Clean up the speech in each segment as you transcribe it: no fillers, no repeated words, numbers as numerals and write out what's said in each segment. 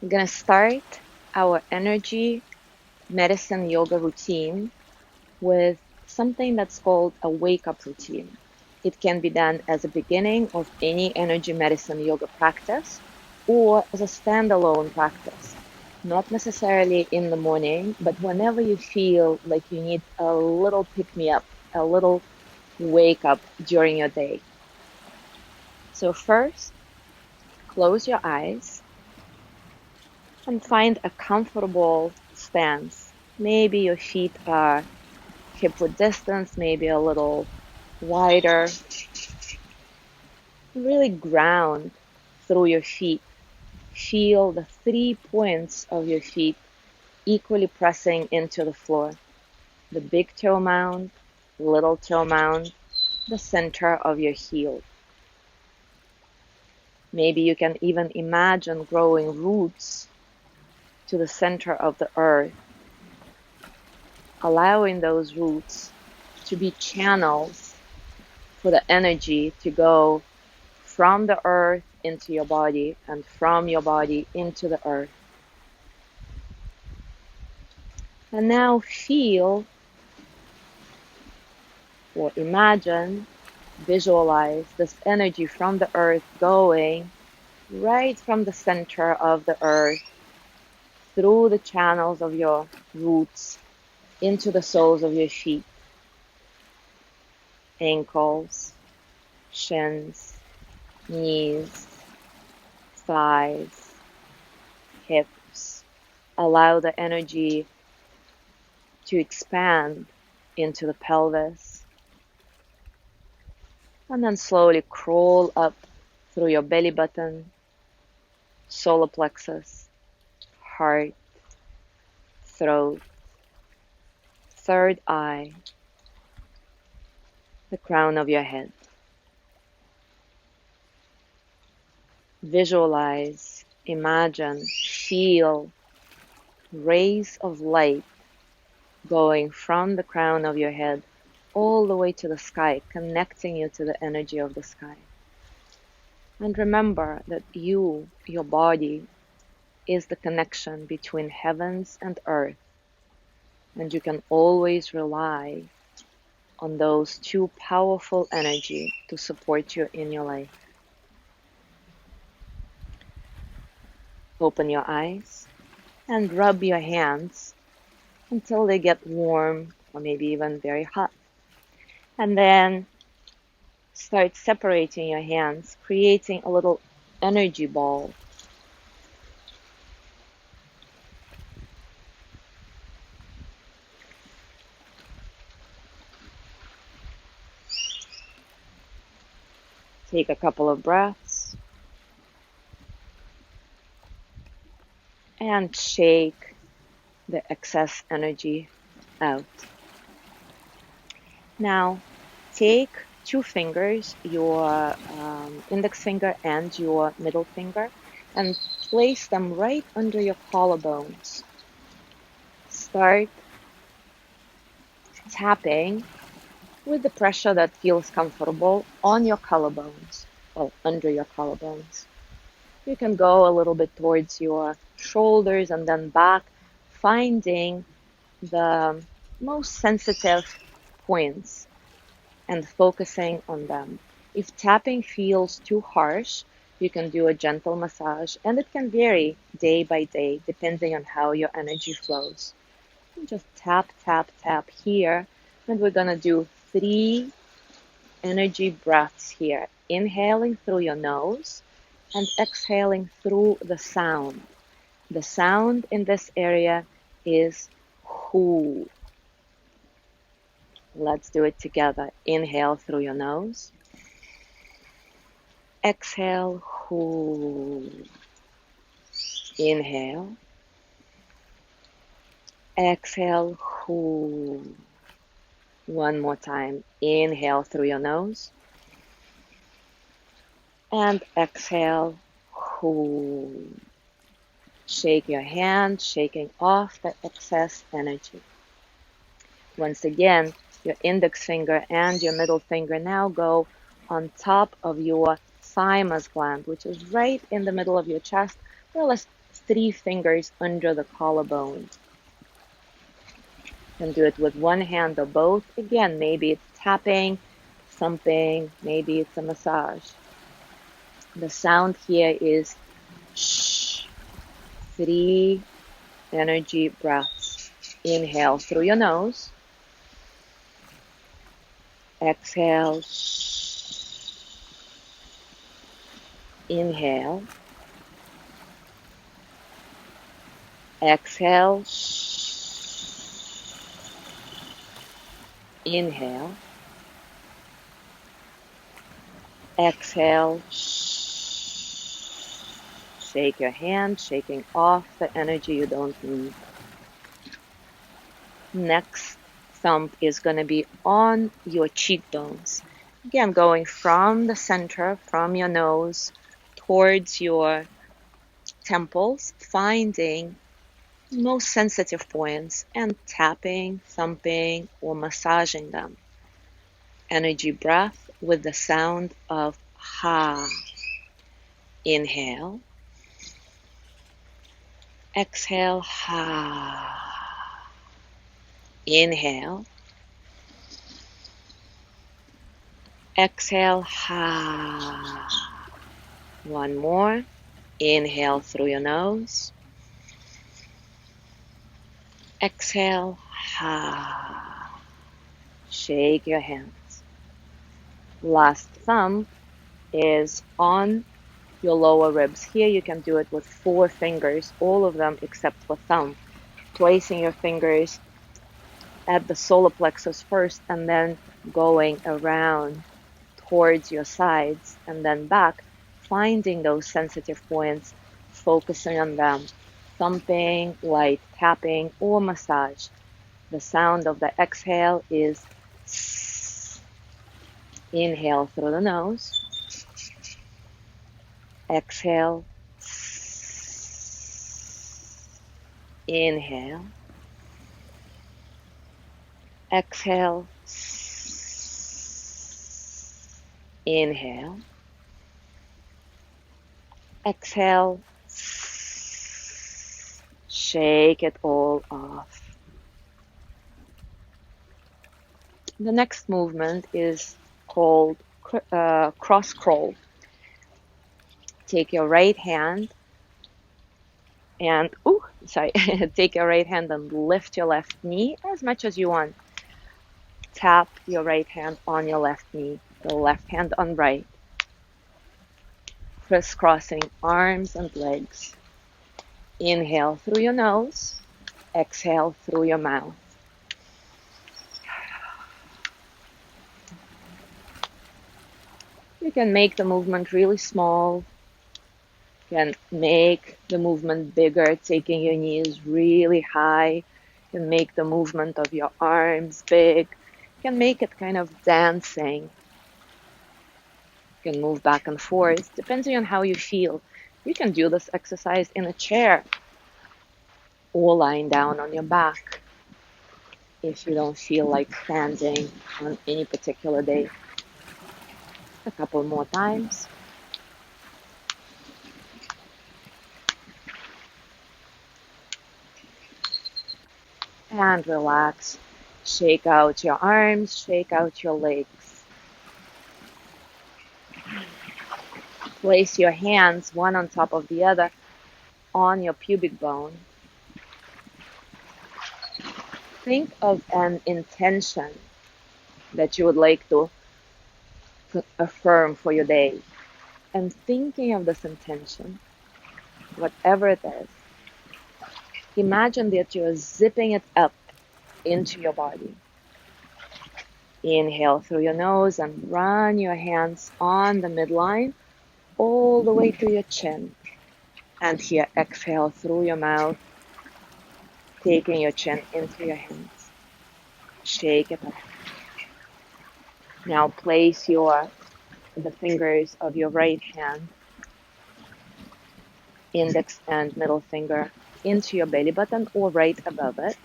We're going to start our energy medicine yoga routine with something that's called a wake-up routine. It can be done as a beginning of any energy medicine yoga practice or as a standalone practice. Not necessarily in the morning, but whenever you feel like you need a little pick-me-up, a little wake-up during your day. So first, close your eyes and find a comfortable stance. Maybe your feet are hip-width distance, maybe a little wider. Really ground through your feet. Feel the 3 points of your feet equally pressing into the floor. The big toe mound, little toe mound, the center of your heel. Maybe you can even imagine growing roots to the center of the earth, allowing those roots to be channels for the energy to go from the earth into your body and from your body into the earth. And now feel or imagine, visualize this energy from the earth going right from the center of the earth through the channels of your roots into the soles of your feet, ankles, shins, knees, thighs, hips. Allow the energy to expand into the pelvis. And then slowly crawl up through your belly button, solar plexus, heart, throat, third eye, the crown of your head. Visualize, imagine, feel rays of light going from the crown of your head all the way to the sky, connecting you to the energy of the sky. And remember that you, your body, is the connection between heavens and earth. And you can always rely on those two powerful energies to support you in your life. Open your eyes and rub your hands until they get warm or maybe even very hot. And then start separating your hands, creating a little energy ball. Take a couple of breaths and shake the excess energy out. Now, take two fingers, your index finger and your middle finger, and place them right under your collarbones. Start tapping with the pressure that feels comfortable on your collarbones, well, under your collarbones. You can go a little bit towards your shoulders and then back, finding the most sensitive points and focusing on them. If tapping feels too harsh, you can do a gentle massage, and it can vary day by day depending on how your energy flows. Just tap, tap, tap here, and we're gonna do 3 energy breaths here. Inhaling through your nose and exhaling through the sound. The sound in this area is who. Let's do it together. Inhale through your nose. Exhale, who. Inhale. Exhale, who. One more time. Inhale through your nose. And exhale, who. Shake your hand, shaking off the excess energy. Once again, your index finger and your middle finger now go on top of your thymus gland, which is right in the middle of your chest, more or less 3 fingers under the collarbone. You can do it with one hand or both. Again, maybe it's tapping, thumping, maybe it's a massage. The sound here is shh. 3 energy breaths. Inhale through your nose. Exhale. Inhale. Exhale. Inhale. Exhale. Shake your hand, shaking off the energy you don't need. Next thump is going to be on your cheekbones. Again, going from the center, from your nose, towards your temples, finding most sensitive points and tapping, thumping, or massaging them. Energy breath with the sound of ha. Inhale. Exhale, ha. Inhale. Exhale, ha. One more. Inhale through your nose. Exhale, ha. Shake your hands. Last thumb is on your lower ribs. Here you can do it with 4 fingers, all of them except for thumb. Placing your fingers at the solar plexus first and then going around towards your sides and then back, finding those sensitive points, focusing on them, thumping, light tapping, or massage. The sound of the exhale is s. Inhale through the nose. Exhale. Inhale. Exhale. Inhale. Exhale. Shake it all off. The next movement is called cross crawl. Take your right hand and, take your right hand and lift your left knee as much as you want. Tap your right hand on your left knee, the left hand on right. Crisscrossing arms and legs. Inhale through your nose, exhale through your mouth. You can make the movement really small. You can make the movement bigger, taking your knees really high. You can make the movement of your arms big. You can make it kind of dancing. You can move back and forth, depending on how you feel. You can do this exercise in a chair or lying down on your back if you don't feel like standing on any particular day. A couple more times. And relax. Shake out your arms, shake out your legs. Place your hands one on top of the other on your pubic bone. Think of an intention that you would like to affirm for your day. And thinking of this intention, whatever it is, imagine that you are zipping it up into your body. Inhale through your nose and run your hands on the midline all the way to your chin. And here, exhale through your mouth, taking your chin into your hands. Shake it up. Now place the fingers of your right hand, index and middle finger, into your belly button or right above it.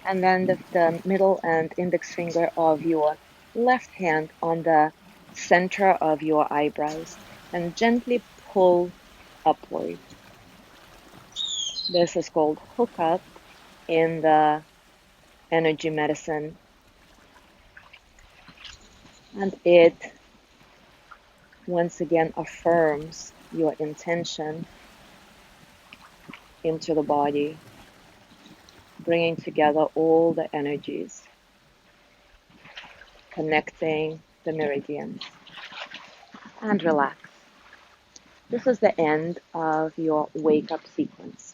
And then the middle and index finger of your left hand on the center of your eyebrows and gently pull upward. This is called hookup in the energy medicine, and it once again affirms your intention into the body, bringing together all the energies, connecting the meridians, and relax. This is the end of your wake up sequence.